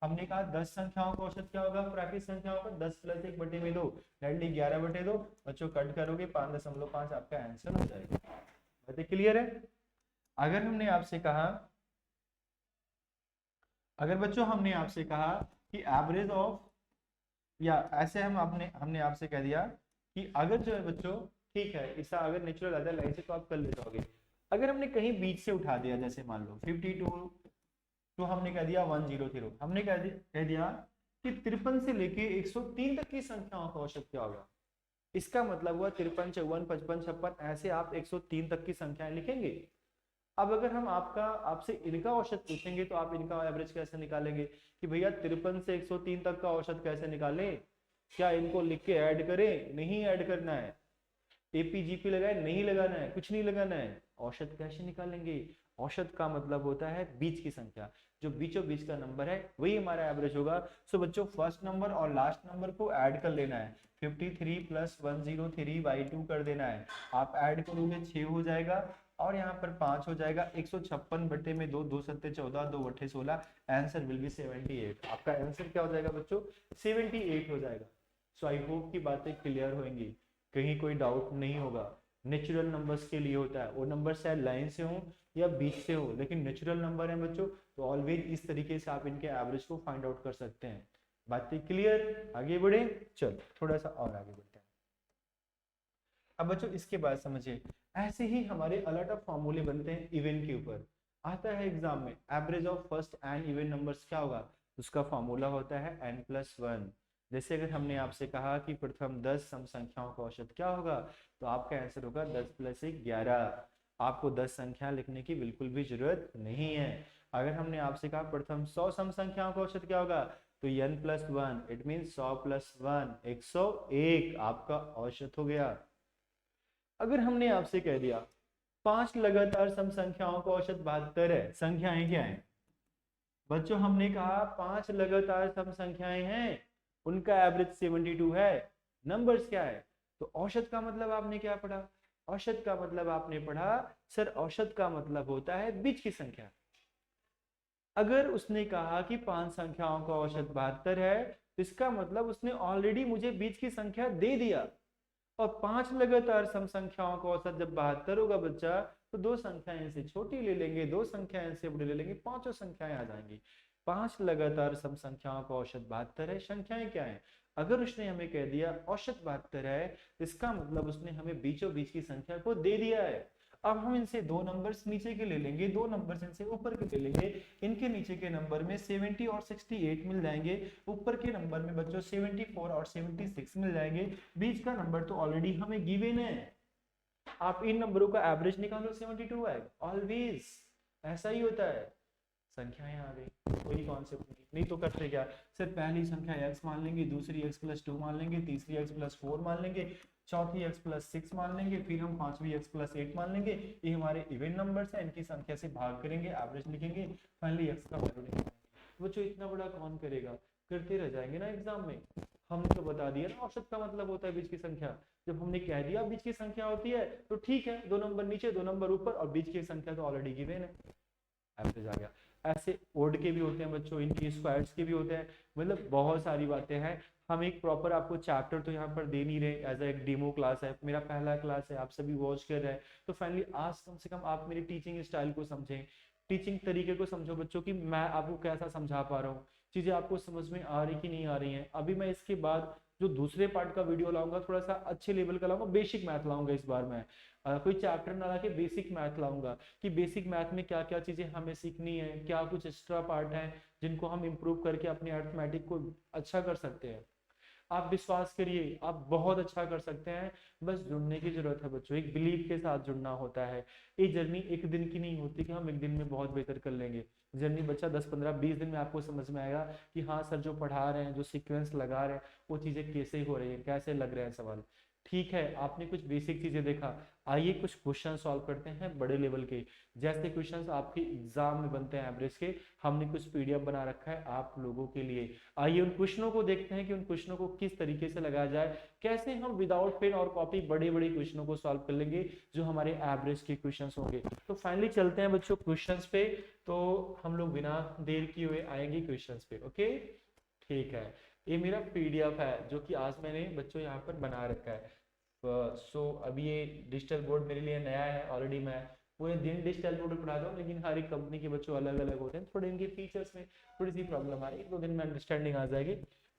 S1: हमने कहा 10 संख्याओं का औसत क्या होगा? प्राकृतिक संख्याओं का 10 + 1 बटे में 2, डायरेक्टली 11/2। बच्चों कट करोगे 5.5 आपका आंसर हो जाएगा। बातें क्लियर है? अगर हमने आपसे कहा, अगर बच्चों हमने आपसे कहा कि एवरेज ऑफ, या ऐसे हमने आपसे कह दिया कि अगर जो है बच्चों, ठीक है, इसका अगर नेचुरल आता है लाइन से तो आप कर ले जाओगे। अगर हमने कहीं बीच से उठा दिया, जैसे मान लो 52 तो हमने कह दिया 100, हमने कह दिया कि 53 से लेके 103 तक की संख्याओं का औसत क्या होगा? इसका मतलब हुआ 53 54 55 56, ऐसे आप 103 तक की संख्याएं लिखेंगे। अब अगर हम आपसे इनका औसत पूछेंगे तो आप इनका एवरेज कैसे निकालेंगे कि भैया 53 से 103 तक का औसत कैसे निकालें? क्या इनको लिख के ऐड करें? नहीं ऐड करना है। एपीजीपी लगाए? नहीं लगाना है, कुछ नहीं लगाना है। औसत कैसे निकालेंगे? औसत का मतलब होता है बीच की संख्या, जो बीचों बीच का नंबर है वही हमारा एवरेज होगा। सो बच्चों फर्स्ट नंबर और लास्ट नंबर को ऐड कर लेना है। 53 + 103/2 कर देना है। आप ऐड करोगे 6 हो जाएगा, और यहाँ पर 5 हो जाएगा। 156 बटे में 2, 2 7 14, 2 8 16, आंसर विल बी 78। आपका आंसर क्या हो जाएगा बच्चों? 78 हो जाएगा। सो आई होप की बातें क्लियर होंगी, कहीं कोई डाउट नहीं होगा। नेचुरल नंबर्स के लिए होता है, वो नंबर शायद लाइन से हो या बीच से हो, लेकिन नेचुरल नंबर है बच्चों, तो ऑलवेज इस तरीके से आप इनके एवरेज को फाइंड आउट कर सकते हैं। बातें क्लियर? आगे बढ़े, चल थोड़ा सा और आगे बढ़ते हैं। अब बच्चों इसके बाद समझिए, ऐसे ही हमारे अलग अलग फॉर्मूले बनते हैं इवन के ऊपर। आता है एग्जाम में average of first and even numbers क्या होगा? उसका फॉर्मूला होता है n+1। जैसे अगर हमने आपसे कहा कि प्रथम 10 सम संख्याओं का औसत क्या होगा, तो आपका आंसर होगा 10 + 1 11। आपको 10 संख्या लिखने की बिल्कुल भी जरूरत नहीं है। अगर हमने आपसे कहा प्रथम 100 सम संख्याओं का औसत क्या होगा, तो n+1, इट मीन 100 + 1 101 आपका औसत हो गया। अगर हमने आपसे कह दिया 5 लगातार सम संख्याओं का औसत 72 है, संख्याएं क्या है बच्चों? हमने कहा 5 लगातार सम संख्याएं हैं, उनका एवरेज 72 है। नंबर्स क्या है? तो औसत का मतलब आपने क्या पढ़ा? औसत का मतलब आपने पढ़ा सर, औसत का मतलब होता है बीच की संख्या। अगर उसने कहा कि 5 संख्याओं का औसत 72 है, तो इसका मतलब उसने ऑलरेडी मुझे बीच की संख्या दे दिया। और 5 लगातार सम संख्याओं का औसत जब 72 होगा बच्चा, तो 2 संख्याएं से छोटी ले लेंगे, 2 संख्याएं से बड़ी ले लेंगे, पांचों संख्याएं आ जाएंगी। 5 लगातार सम संख्याओं का औसत 72 है। संख्याएं क्या है? अगर उसने हमें कह दिया औसत 72 है, इसका मतलब उसने हमें बीचों बीच की संख्या को दे दिया है। अब हम इनसे 2 नंबर्स नीचे के ले लेंगे, 2 नंबर्स इनसे ऊपर के ले लेंगे। इनके नीचे के नंबर में 70 और 68 मिल जाएंगे, ऊपर के नंबर में बच्चों 74 और 76 मिल जाएंगे। बीच का नंबर तो ऑलरेडी हमें गिवन है। आप इन नंबरों का एवरेज निकालो, 72 आएगा। ऑलवेज ऐसा ही होता है। संख्याएं आ गई, कोई कॉन्सेप्ट नहीं तो करते क्या सर, पहली संख्या x मान लेंगे, दूसरी x + 2 मान लेंगे, तीसरी x + 4 मान लेंगे, चौथी x + 6 मान लेंगे, फिर हम पांचवी x + 8 मान लेंगे। ये हमारे इवन नंबर्स हैं, इनकी संख्या से भाग करेंगे, एवरेज लिखेंगे, फाइनली x का वैल्यू निकालेंगे। बच्चों इतना बड़ा कौन करेगा? करते रह जाएंगे ना एग्जाम में। हमने तो बता दिया ना औसत का मतलब होता है बीच की संख्या। जब हमने कह दिया बीच की संख्या होती है, तो ठीक है, 2 नंबर नीचे 2 नंबर ऊपर, और बीच की संख्या तो ऑलरेडी गिवन है, एवरेज आ गया। ऐसे ओड के भी होते हैं बच्चों, इनकी स्क्वायर्स के भी होते हैं, मतलब बहुत सारी बातें हैं। हम एक प्रॉपर आपको चैप्टर तो यहाँ पर दे नहीं रहे, एज एक डेमो क्लास है, मेरा पहला क्लास है, आप सभी वॉच कर रहे हैं। तो फाइनली आज कम से कम आप मेरी टीचिंग स्टाइल को समझें, टीचिंग तरीके को समझो बच्चों, कि मैं आपको कैसा समझा पा रहा हूँ, चीजें आपको समझ में आ रही कि नहीं आ रही हैं। अभी मैं इसके बाद जो दूसरे पार्ट का वीडियो लाऊंगा, थोड़ा सा अच्छे लेवल का लाऊंगा, बेसिक मैथ लाऊंगा इस बार मैं। कोई चैप्टर ना लाके बेसिक मैथ लाऊंगा, कि बेसिक मैथ में क्या क्या चीजें हमें सीखनी है, क्या कुछ एक्स्ट्रा पार्ट है जिनको हम इम्प्रूव करके अपने अर्थमेटिक को अच्छा कर सकते हैं। आप विश्वास करिए आप बहुत अच्छा कर सकते हैं। बस जुड़ने की जरूरत है बच्चों, एक बिलीव के साथ जुड़ना होता है। ये जर्नी एक दिन की नहीं होती कि हम एक दिन में बहुत बेहतर कर लेंगे। जर्नी बच्चा 10 15 20 दिन में आपको समझ में आएगा कि हाँ सर जो पढ़ा रहे हैं, जो सीक्वेंस लगा रहे हैं, वो चीजें कैसे हो रही है, कैसे लग रहे हैं सवाल। ठीक है, आपने कुछ बेसिक चीजें देखा, आइए कुछ क्वेश्चन सॉल्व करते हैं बड़े लेवल के, जैसे क्वेश्चंस आपके एग्जाम में बनते हैं एवरेज के। हमने कुछ पीडीएफ बना रखा है आप लोगों के लिए। आइए उन क्वेश्चनों को देखते हैं कि उन क्वेश्चनों को किस तरीके से लगाया जाए, कैसे हम विदाउट पेन और कॉपी बड़े बड़े क्वेश्चनों को सॉल्व कर लेंगे जो हमारे एवरेज के क्वेश्चंस होंगे। तो फाइनली चलते हैं बच्चों क्वेश्चंस पे। तो हम लोग बिना देर किए हुए आएंगे क्वेश्चंस पे। ओके ठीक है, ये मेरा पीडीएफ है जो कि आज मैंने बच्चों यहाँ पर बना रखा है। सो अभी ये डिजिटल बोर्ड मेरे लिए नया है, ऑलरेडी मैं पूरे दिन डिजिटल बोर्ड पर पढ़ाता हूँ, लेकिन हर एक कंपनी के बच्चों अलग अलग होते हैं, थोड़े इनके फीचर्स में थोड़ी सी प्रॉब्लम आ रही है। 1 2 दिन में अंडरस्टैंडिंग आ जाएगी,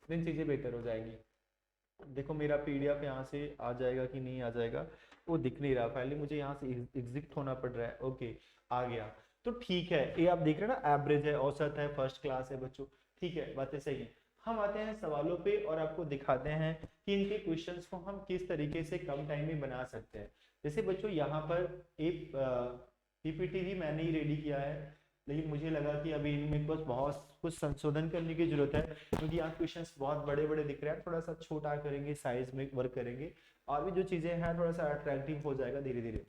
S1: दिन चीज़ें बेहतर हो जाएंगी। देखो मेरा पीडीएफ यहाँ से आ जाएगा कि नहीं आ जाएगा, वो दिख नहीं रहा, फाइनली मुझे यहाँ से एग्जिट होना पड़ रहा है। ओके आ गया, तो ठीक है, ये आप देख रहे हैं ना, एवरेज है, औसत है, फर्स्ट क्लास है बच्चों। ठीक है, बातें सही है। हम आते हैं सवालों पे और आपको दिखाते हैं कि इनके क्वेश्चंस को हम किस तरीके से कम टाइम में बना सकते हैं। जैसे बच्चों यहाँ पर एक पीपीटी भी मैंने ही रेडी किया है, लेकिन मुझे लगा कि अभी इनमें बहुत कुछ संशोधन करने की जरूरत है, क्योंकि यहाँ क्वेश्चंस बहुत बड़े बड़े दिख रहे हैं। थोड़ा सा छोटा करेंगे, साइज में वर्क करेंगे, और भी जो चीजें हैं थोड़ा सा अट्रैक्टिव हो जाएगा धीरे धीरे।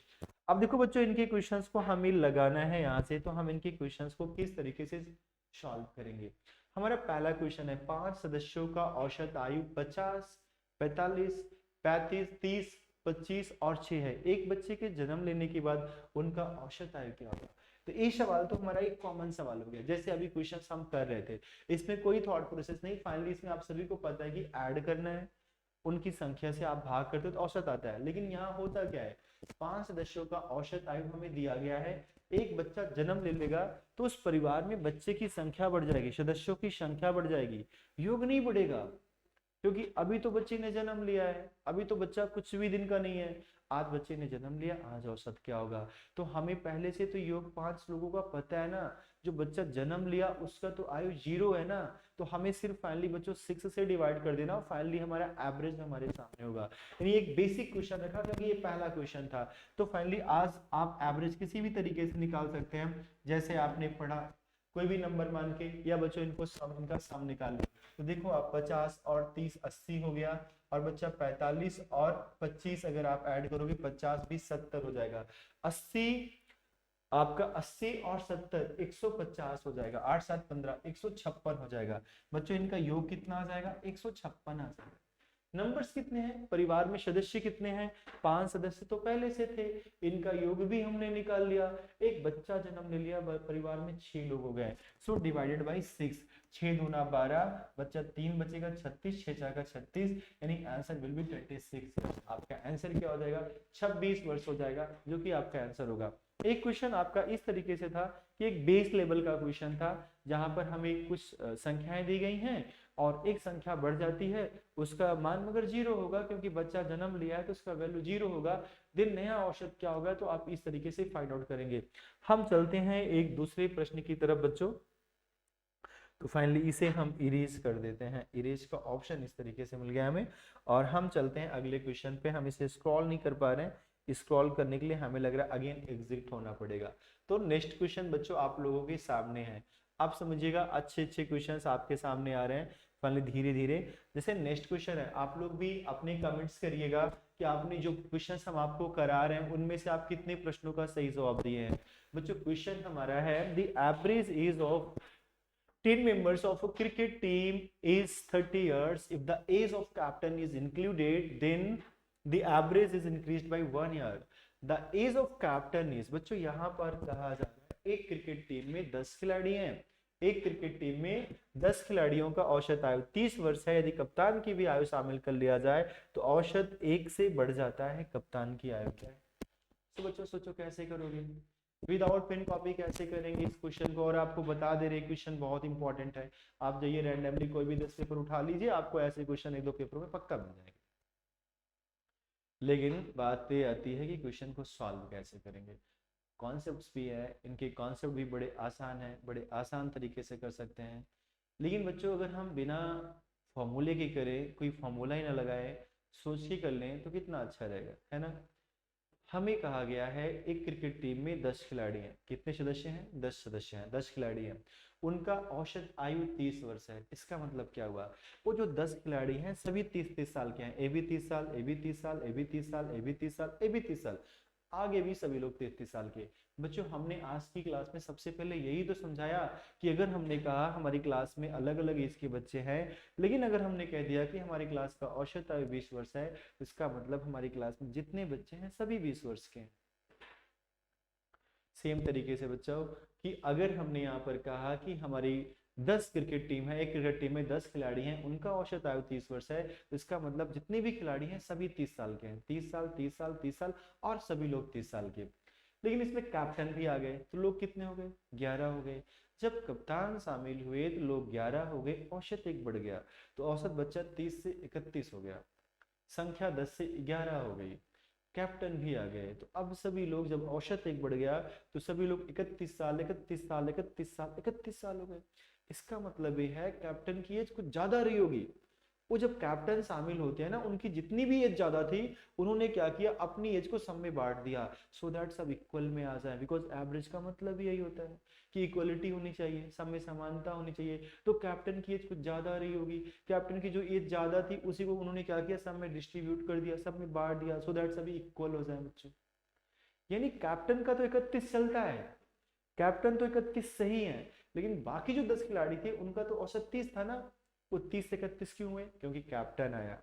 S1: अब देखो बच्चों, इनके क्वेश्चंस को हमें लगाना है यहाँ से, तो हम इनके क्वेश्चंस को किस तरीके से सॉल्व करेंगे। हमारा पहला क्वेश्चन है, 5 सदस्यों का औसत आयु 50, 45, 35, 30, 25 और 6 है। एक बच्चे के जन्म लेने के बाद उनका औसत आयु क्या होगा। तो ये सवाल तो हमारा एक कॉमन सवाल हो गया, जैसे अभी क्वेश्चन हम कर रहे थे, इसमें कोई थॉट प्रोसेस नहीं। फाइनली इसमें आप सभी को पता है कि ऐड करना है, उनकी संख्या से आप भाग करते हो तो औसत आता है। लेकिन यहाँ होता क्या है, 5 सदस्यों का औसत आयु हमें दिया गया है, एक बच्चा जन्म ले लेगा तो उस परिवार में बच्चे की संख्या बढ़ जाएगी, सदस्यों की संख्या बढ़ जाएगी, योग नहीं बढ़ेगा, क्योंकि अभी तो बच्चे ने जन्म लिया है, अभी तो बच्चा कुछ भी दिन का नहीं है। आज बच्चे ने जन्म लिया, आज औसत क्या होगा। तो हमें पहले से तो योग 5 लोगों का पता है ना, जो बच्चा जन्म लिया उसका तो आयु 0 है ना, तो हमें सिर्फ फाइनली बच्चों 6 से डिवाइड कर देना, फाइनली हमारा एवरेज हमारे सामने होगा। यानी एक बेसिक क्वेश्चन रखा, क्योंकि ये पहला क्वेश्चन था। तो फाइनली आज आप एवरेज किसी भी तरीके से निकाल सकते हैं, जैसे आपने पढ़ा कोई भी नंबर मान के, या बच्चों इनको इनका सम निकाल लो। तो देखो आप 50 और 30 80 हो गया, और बच्चा 45 और 25 अगर आप ऐड करोगे 50 20 70 हो जाएगा। 80 आपका 80 और 70 150 हो जाएगा, 8 7 15 156 हो जाएगा। बच्चों इनका योग कितना आ जाएगा, 156 आ जाएगा। नंबर्स कितने हैं, परिवार में सदस्य कितने हैं, 5 सदस्य तो पहले से थे, इनका योग भी हमने निकाल लिया। एक बच्चा जन्म ले लिया, परिवार में 6 लोग हो गए, सो डिवाइडेड बाई 6, 6 दूना 12, बच्चा 3 बचेगा 36, 6 4 36, यानी आंसर विल बी 26। आपका आंसर क्या हो जाएगा, 26 वर्ष हो जाएगा, जो कि आपका आंसर होगा। एक क्वेश्चन आपका इस तरीके से था कि एक बेस लेवल का क्वेश्चन था, जहां पर हमें कुछ संख्याएं दी गई हैं और एक संख्या बढ़ जाती है, उसका मान मगर 0 होगा, क्योंकि बच्चा जन्म लिया है तो उसका वैल्यू 0 होगा। दिन नया औसत क्या होगा, तो आप इस तरीके से फाइंड आउट करेंगे। हम चलते हैं एक दूसरे प्रश्न की तरफ बच्चों। तो फाइनली इसे हम इरेज कर देते हैं, इरेज का ऑप्शन इस तरीके से मिल गया हमें, और हम चलते हैं अगले क्वेश्चन पे। हम इसे स्क्रॉल नहीं कर पा रहे हैं, स्क्रॉल करने के लिए हमें लग रहा है अगेन एग्जिट होना पड़ेगा। तो नेक्स्ट क्वेश्चन बच्चों आप लोगों के सामने है, आप समझिएगा, अच्छे अच्छे क्वेश्चंस आपके सामने आ रहे हैं फाइनली धीरे धीरे। जैसे नेक्स्ट क्वेश्चन है, आप लोग भी अपने कमेंट्स करिएगा कि आपने जो क्वेश्चंस हम आपको करा रहे हैं उनमें से आप कितने प्रश्नों का सही जवाब दिए हैं। बच्चों क्वेश्चन हमारा है, the average age of 10 members of a cricket team is 30 years. If the age of captain is included, then the average is increased by 1 year. The age of captain is, बच्चों यहाँ पर कहा जा रहा है एक क्रिकेट टीम में 10 खिलाड़ी हैं, एक क्रिकेट टीम में 10 खिलाड़ियों का औसत आयु 30 वर्ष है। यदि कप्तान की भी आयु शामिल कर लिया जाए तो औसत 1 से बढ़ जाता है। कप्तान की आयु क्या है। तो बच्चों सोचो कैसे करोगे, विदाउट पेन कॉपी कैसे करेंगे इस क्वेश्चन को। और आपको बता दे रहे क्वेश्चन बहुत इंपॉर्टेंट है, आप जाइए रैंडमली कोई भी 10 पेपर उठा लीजिए, आपको ऐसे क्वेश्चन 1 2 पेपर में पक्का मिल जाएंगे। लेकिन बात ये आती है कि क्वेश्चन को सॉल्व कैसे करेंगे। कॉन्सेप्ट्स भी है, इनके कॉन्सेप्ट भी बड़े आसान है, बड़े आसान तरीके से कर सकते हैं। लेकिन बच्चों अगर हम बिना फॉर्मूले की करें, कोई फॉर्मूला ही ना लगाए, सोच के कर लें तो कितना अच्छा रहेगा, है ना। हमें कहा गया है एक क्रिकेट टीम में 10 खिलाड़ी हैं। कितने सदस्य हैं? 10 सदस्य हैं, 10 खिलाड़ी हैं। उनका औसत आयु 30 वर्ष है। इसका मतलब क्या हुआ? वो जो 10 खिलाड़ी हैं सभी 30-30 साल के हैं। ए भी 30 साल, ए भी 30 साल, ए भी 30 साल, ए भी 30 साल, ए भी 30 साल, आगे भी सभी लोग 33 साल के। बच्चों हमने आज की क्लास में सबसे पहले यही तो समझाया कि अगर हमने कहा हमारी क्लास में अलग अलग एज के बच्चे हैं, लेकिन अगर हमने कह दिया कि हमारी क्लास का औसत आयु 20 वर्ष है, तो इसका मतलब हमारी क्लास में जितने बच्चे हैं सभी 20 वर्ष के हैं। सेम तरीके से बच्चों कि अगर हमने यहाँ पर कहा कि हमारी 10 क्रिकेट टीम है, एक क्रिकेट टीम में 10 खिलाड़ी हैं, उनका औसत आयु 30 वर्ष है, तो इसका मतलब जितने भी खिलाड़ी हैं सभी 30 साल के हैं। 30 साल, 30 साल, 30 साल, और सभी लोग 30 साल के। लेकिन इसमें कैप्टन भी आ गए, तो लोग कितने हो गए? 11 हो गए। जब कप्तान शामिल हुए तो लोग 11 हो गए, औसत एक बढ़ गया, तो औसत बच्चा 30 से 31 हो गया, संख्या 10 से 11 हो गई, कैप्टन भी आ गए। तो अब सभी लोग, जब औसत एक बढ़ गया तो सभी लोग 31 साल, 31 साल, 31 साल, 31 साल हो गए। इसका मतलब ये है कैप्टन की एज कुछ ज्यादा रही होगी। वो जब कैप्टन शामिल होते हैं ना, उनकी जितनी भी एज ज्यादा थी, उन्होंने क्या किया, अपनी एज को सब में बांट दिया, सो दैट सब इक्वल में आ जाए। बिकॉज एवरेज का मतलब यही होता है कि इक्वलिटी होनी चाहिए, सब में समानता होनी चाहिए। तो कैप्टन की एज कुछ ज्यादा रही होगी, कैप्टन की जो एज ज्यादा थी उसी को उन्होंने क्या किया, सब में डिस्ट्रीब्यूट कर दिया, सब में बांट दिया, सो दैट सभी इक्वल हो जाए बच्चों। यानी कैप्टन का तो 31 चलता है, कैप्टन तो 31 सही है, लेकिन बाकी जो 10 खिलाड़ी थे उनका तो औसत 30 था ना। वो 30 से 31 क्यों हुए? क्योंकि कैप्टन आया।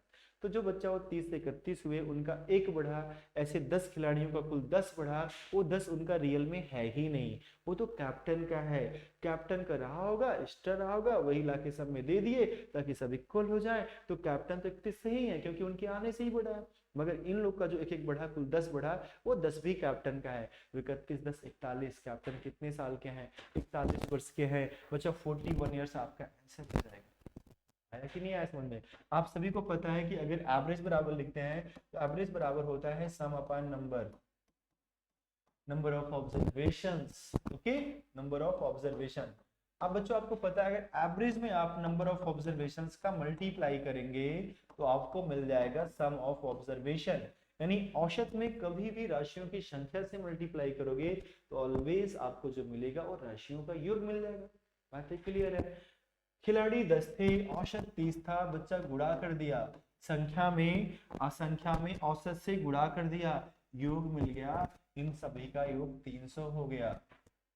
S1: तो जो बच्चा वो 30 से 31 हुए, उनका एक बढ़ा, ऐसे 10 खिलाड़ियों का कुल 10 बढ़ा। वो 10 उनका रियल में है ही नहीं, वो तो कैप्टन का है। कैप्टन का रहा होगा, एक्स्ट्रा रहा होगा, वही लाके सब में दे दिए ताकि सब इक्वल हो जाए। तो कैप्टन तो 31 सही है क्योंकि उनके आने से ही बढ़ा है। मगर इन लोग का जो एक एक बढ़ा, कुल 10 बढ़ा, वो 10 भी कैप्टन का है। 31 10 41, कैप्टन कितने साल के हैं? 41 वर्ष के हैं। बच्चा 41 ईयर्स आपका आंसर हो जाएगा। आया कि नहीं आया समझ में? आप सभी को पता है कि अगर एवरेज बराबर लिखते हैं तो एवरेज बराबर होता है सम upon number of observations. Okay, number of observation. अब बच्चों आपको पता है अगर एवरेज में आप नंबर ऑफ ऑब्जर्वेशंस का मल्टीप्लाई करेंगे तो आपको मिल जाएगा सम ऑफ ऑब्जर्वेशन। यानी औसत में कभी भी राशियों की संख्या से मल्टीप्लाई करोगे तो ऑलवेज आपको जो मिलेगा वो राशियों का योग मिल जाएगा। बात क्लियर है? खिलाड़ी 10 थे, औसत 30 था, बच्चा गुणा कर दिया, संख्या में औसत से गुणा कर दिया, योग मिल गया, इन सभी का योग 300 हो गया।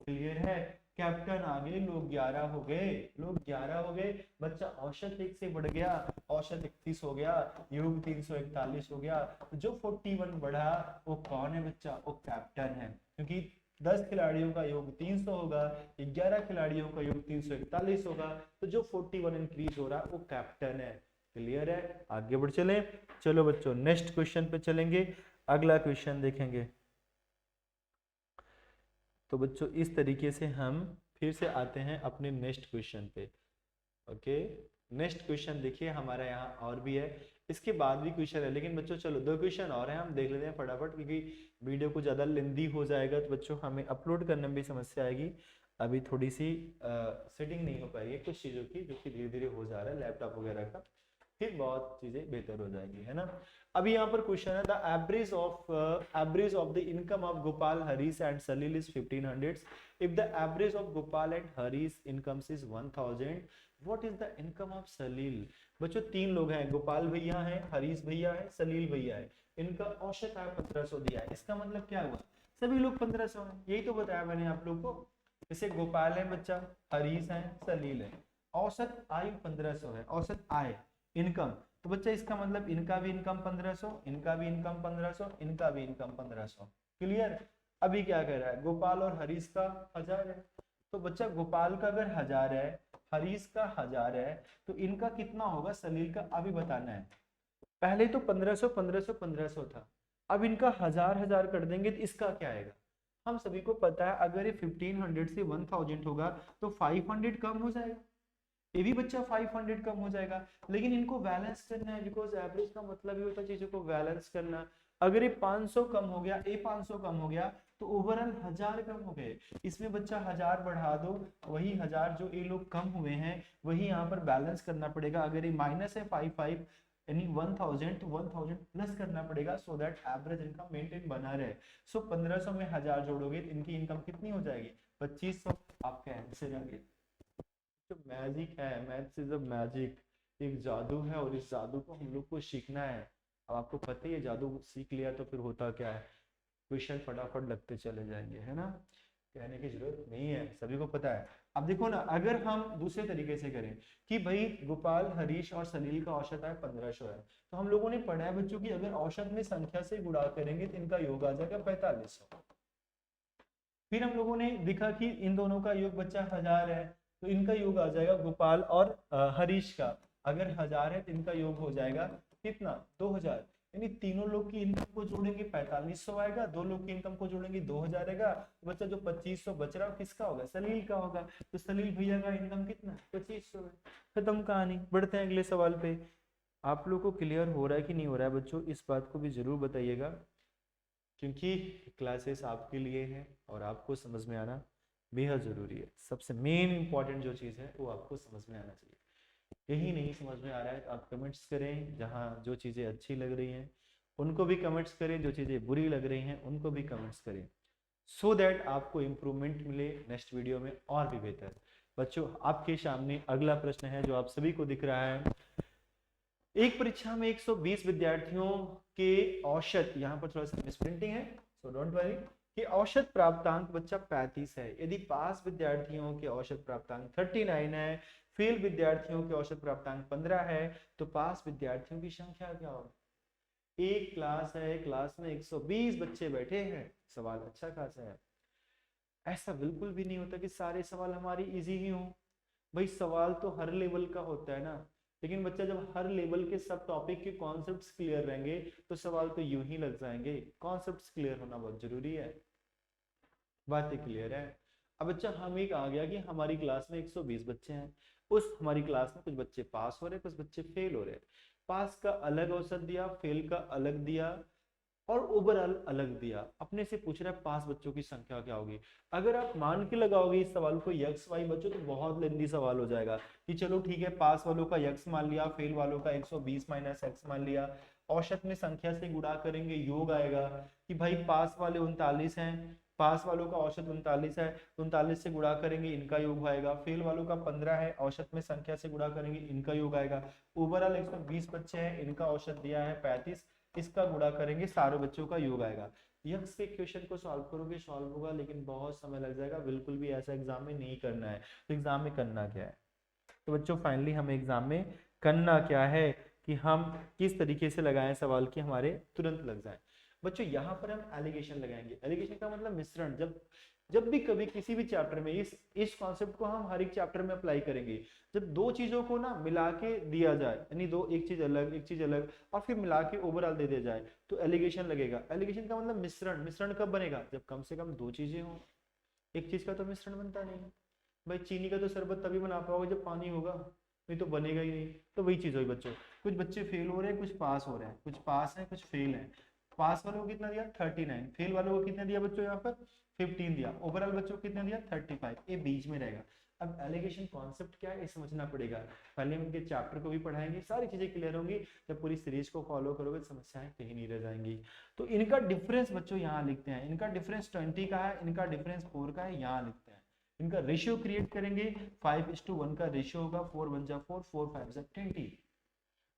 S1: क्लियर है? कैप्टन आ गए, लोग 11 हो गए, लोग 11 हो गए, बच्चा औसत 1 से बढ़ गया, औसत 31 हो गया, योग 341 हो गया। तो जो 41 बढ़ा वो कौन है बच्चा? वो कैप्टन है, क्योंकि 10 खिलाड़ियों का योग 300 होगा, 11 खिलाड़ियों का योग 341 होगा, तो जो 41 इंक्रीज हो रहा है वो कैप्टन है। क्लियर है? आगे बढ़ चले। चलो बच्चों नेक्स्ट क्वेश्चन पे चलेंगे, अगला क्वेश्चन देखेंगे। तो बच्चों इस तरीके से हम फिर से आते हैं अपने नेक्स्ट क्वेश्चन पे। ओके, नेक्स्ट क्वेश्चन देखिए हमारा यहाँ और भी है, इसके बाद भी क्वेश्चन है, लेकिन बच्चों चलो 2 क्वेश्चन और हैं, हम देख लेते हैं फटाफट, क्योंकि वीडियो को ज़्यादा लेंदी हो जाएगा तो बच्चों हमें अपलोड करने में भी समस्या आएगी। अभी थोड़ी सी सेटिंग नहीं हो पाएगी कुछ चीज़ों की, जो कि धीरे धीरे हो जा रहा है लैपटॉप वगैरह का, फिर बहुत चीज़ें बेहतर हो जाएंगी, है ना। अभी यहाँ पर क्वेश्चन है the average of the income of Gopal, Harish and Salil is 1500। If the average of Gopal and Harish incomes is 1000, what is the income of Salil? बच्चों 3 लोग हैं, गोपाल भैया हैं, हरीश भैया है, सलील भैया है, इनका औसत आय 1500 दिया है। इसका मतलब क्या हुआ? सभी लोग 1500 हैं, यही तो बताया मैंने आप लोग को। जैसे गोपाल है बच्चा, हरीश है, सलील है, औसत आयु 1500 है, औसत आय इनकम, तो बच्चा इसका मतलब इनका भी इनकम 1500, इनका भी इनकम 1500, इनका भी इनकम 1500। क्लियर? अभी क्या कह रहा है? गोपाल और हरीश का 1000 है, तो बच्चा गोपाल का अगर 1000 है, हरीश का 1000 है, तो इनका कितना होगा सलील का? अभी बताना है। पहले तो 1500 1500 1500 था, अब इनका 1000 कर देंगे तो इसका क्या आएगा? हम सभी को पता है अगर ये 1500 से 1000 होगा तो 500 कम हो जाएगा, ये भी बच्चा 500 कम हो जाएगा, लेकिन इनको बैलेंस करना है, बिकॉज एवरेज का मतलब ही होता है चीजों को बैलेंस करना। अगर ये 500 कम हो गया, ये 500 कम हो गया, तो ओवरऑल 1000 कम हो गए। इसमें बच्चा 1000 बढ़ा दो, वही 1000 जो ये लोग कम हुए हैं वही यहाँ पर बैलेंस करना पड़ेगा। अगर ये माइनस है 55 यानी 1000 तो 1000 प्लस करना पड़ेगा, so that average income maintain बना रहे। सो 1500 में 1000 जोड़ोगे तो इनकी इनकम कितनी हो जाएगी? 2500। आपका आंसर आ गया। तो मैजिक है, मैथ्स इज अ मैजिक, एक जादू है और इस जादू को हम लोग को सीखना है। अब आपको पता ही है जादू सीख लिया तो फिर होता क्या है, क्वेश्चन फटाफट लगते चले जाएंगे, है ना, कहने की जरूरत नहीं है, सभी को पता है। अब देखो ना, अगर हम दूसरे तरीके से करें कि भाई गोपाल, हरीश और सलील का औसत है 1500 है, तो हम लोगों ने पढ़ा है बच्चों की अगर औसत में संख्या से गुणा करेंगे तो इनका योग आ जाएगा 4500। फिर हम लोगों ने देखा कि इन दोनों का योग बच्चा 1000 है, तो इनका योग आ जाएगा गोपाल और हरीश का, अगर 1000 है तो इनका योग हो जाएगा कितना? 2000। यानी तीनों लोग की इनकम को जोड़ेंगे 4500 आएगा, दो लोग की इनकम को जोड़ेंगे 2000 आएगा, तो बच्चा जो 2500 बच रहा है किसका होगा? सलील का होगा। तो सलील भैया का इनकम कितना? 2500 है। खत्म कहानी, बढ़ते हैं अगले सवाल पे। आप लोग को क्लियर हो रहा है कि नहीं हो रहा है बच्चों? इस बात को भी जरूर बताइएगा, क्योंकि क्लासेस आपके लिए हैं और आपको समझ में आना बेहद ज़रूरी है। सबसे मेन इंपॉर्टेंट जो चीज़ है वो आपको समझ में आना चाहिए। यही नहीं समझ में आ रहा है तो आप कमेंट्स करें, जहाँ जो चीज़ें अच्छी लग रही हैं उनको भी कमेंट्स करें, जो चीज़ें बुरी लग रही हैं उनको भी कमेंट्स करें, सो दैट आपको इम्प्रूवमेंट मिले नेक्स्ट वीडियो में और भी बेहतर। बच्चों आपके सामने अगला प्रश्न है जो आप सभी को दिख रहा है। एक परीक्षा में 120 विद्यार्थियों के औसत, यहाँ पर थोड़ा सा मिसप्रिंटिंग है सो डोंट वरी, कि औसत प्राप्तांक बच्चा 35 है। यदि पास विद्यार्थियों के औसत प्राप्तांक 39 है, फेल विद्यार्थियों के औसत प्राप्तांक 15 है, तो पास विद्यार्थियों की संख्या क्या होगी? एक क्लास है, क्लास में 120 बच्चे बैठे हैं, सवाल अच्छा खासा है। ऐसा बिल्कुल भी नहीं होता कि सारे सवाल हमारी इजी ही हों। भाई सवाल तो हर लेवल का होता है ना, लेकिन बच्चा जब हर लेवल के सब टॉपिक के कॉन्सेप्ट्स क्लियर रहेंगे तो सवाल तो यूं ही लग जाएंगे। कॉन्सेप्ट्स क्लियर होना बहुत जरूरी है, बातें क्लियर है। अब बच्चा हम एक आ गया कि हमारी क्लास में 120 बच्चे हैं, उस हमारी क्लास में कुछ बच्चे पास हो रहे, कुछ बच्चे फेल हो रहे। पास का अलग औसत दिया, फेल का अलग दिया और ओवरऑल अलग दिया। अपने से पूछ रहा है पास बच्चों की संख्या क्या होगी। अगर आप मान के लगाओगे इस सवाल को यक्स वाई बच्चों तो बहुत लेंदी सवाल हो जाएगा कि चलो ठीक है पास वालों का यक्स मान लिया, फेल वालों का 120 माइनस एक्स मान लिया, औसत में संख्या से गुणा करेंगे योग आएगा कि भाई पास वाले 39 हैं, पास वालों का औसत 39 है, 39 से गुणा करेंगे इनका योग आएगा। फेल वालों का 15 है, औसत में संख्या से गुणा करेंगे इनका योग आएगा। ओवरऑल 120 बच्चे हैं, इनका औसत दिया है 35, इसका गुणा करेंगे सारे बच्चों का योग आएगा। यक्स के क्वेश्चन को सॉल्व करोगे सॉल्व होगा, लेकिन बहुत समय लग जाएगा, बिल्कुल भी ऐसा एग्जाम में नहीं करना है। तो एग्जाम में करना क्या है, तो बच्चों फाइनली हमें एग्जाम में करना क्या है कि हम किस तरीके से लगाएं सवाल कि हमारे तुरंत लग जाए। बच्चों यहाँ पर हम एलिगेशन लगाएंगे। एलिगेशन का मतलब मिश्रण। जब जब भी कभी किसी भी चैप्टर में इस कॉन्सेप्ट को हम हर एक चैप्टर में अप्लाई करेंगे, जब दो चीजों को ना मिला के दिया जाए, यानी दो एक चीज अलग और फिर मिला के ओवरऑल दे दिया जाए, तो एलिगेशन लगेगा। एलिगेशन का मतलब मिश्रण। मिश्रण कब बनेगा? जब कम से कम दो चीजें हों। एक चीज का तो मिश्रण बनता नहीं। भाई चीनी का तो शरबत तभी बना पाओगे जब पानी होगा, नहीं तो बनेगा ही नहीं। तो वही चीज हुई बच्चों, कुछ बच्चे फेल हो रहे हैं, कुछ पास हो रहे हैं, कुछ पास है कुछ फेल है। पास वालों को कितना दिया? 39। फेल वालों को कितना दिया बच्चों? यहाँ पर 15 दिया। ओवरऑल बच्चों को कितना दिया? 35। ये बीच में रहेगा। अब एलिगेशन कॉन्सेप्ट क्या है ये समझना पड़ेगा। पहले हम इनके चैप्टर को भी पढ़ाएंगे, सारी चीजें क्लियर होंगी। जब पूरी सीरीज को फॉलो करोगे समस्याएं कहीं नहीं रह जाएंगी। तो इनका डिफरेंस बच्चों यहाँ लिखते हैं। इनका डिफरेंस 20 का है, इनका डिफरेंस 4 का है, यहाँ लिखते हैं। इनका रेशियो क्रिएट करेंगे, 5:1 का रेशियो होगा। 4 1 जा 4, 4 5 जा 20।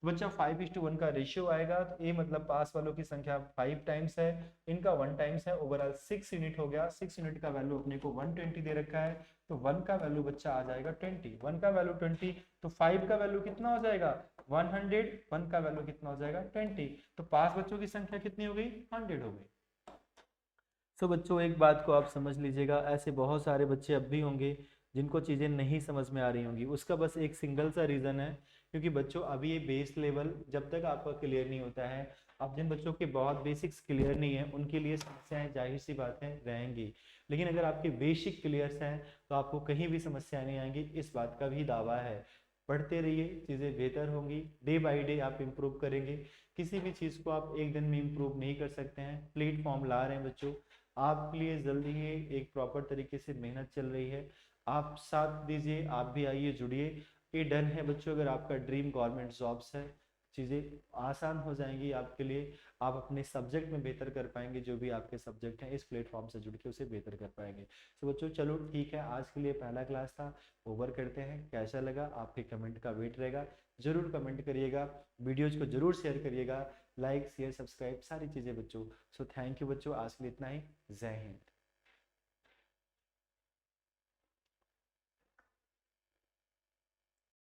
S1: बच्चा 5:1 का रेशियो आएगा, तो ये मतलब पास वालों की संख्या 5 टाइम्स है, इनका 1 टाइम्स है। ओवरऑल 6 यूनिट हो गया। 6 यूनिट का वैल्यू अपने को 120 दे रखा है, तो 1 का वैल्यू बच्चा आ जाएगा 20। 1 का वैल्यू 20, तो 5 का वैल्यू कितना हो जाएगा? 100। 1 का वैल्यू कितना हो जाएगा? 20। तो पास बच्चों की संख्या कितनी हो गई? 100 हो गई। सो बच्चों एक बात को आप समझ लीजिएगा, ऐसे बहुत सारे बच्चे अब भी होंगे जिनको चीज़ें नहीं समझ में आ रही होंगी। उसका बस एक सिंगल सा रीज़न है, क्योंकि बच्चों अभी ये बेस लेवल जब तक आपका क्लियर नहीं होता है, अब जिन बच्चों के बहुत बेसिक्स क्लियर नहीं है उनके लिए समस्याएं जाहिर सी बातें रहेंगी। लेकिन अगर आपके बेसिक क्लियर हैं तो आपको कहीं भी समस्या नहीं आएंगी, इस बात का भी दावा है। पढ़ते रहिए, चीज़ें बेहतर होंगी। डे बाय डे आप इम्प्रूव करेंगे। किसी भी चीज़ को आप एक दिन में इम्प्रूव नहीं कर सकते हैं। प्लेटफॉर्म ला रहे हैं बच्चों, आपके लिए जल्दी ही एक प्रॉपर तरीके से मेहनत चल रही है, आप साथ दीजिए, आप भी आइए, जुड़िए। ये डन है बच्चों, अगर आपका ड्रीम गवर्नमेंट जॉब्स है, चीज़ें आसान हो जाएंगी आपके लिए, आप अपने सब्जेक्ट में बेहतर कर पाएंगे, जो भी आपके सब्जेक्ट हैं इस प्लेटफॉर्म से जुड़ के उसे बेहतर कर पाएंगे। तो बच्चों चलो ठीक है, आज के लिए पहला क्लास था, ओवर करते हैं। कैसा लगा आपके कमेंट का वेट रहेगा, जरूर कमेंट करिएगा, वीडियोज को जरूर शेयर करिएगा, लाइक शेयर सब्सक्राइब सारी चीज़ें बच्चों। सो थैंक यू बच्चों, आज के लिए इतना ही। जय हिंद।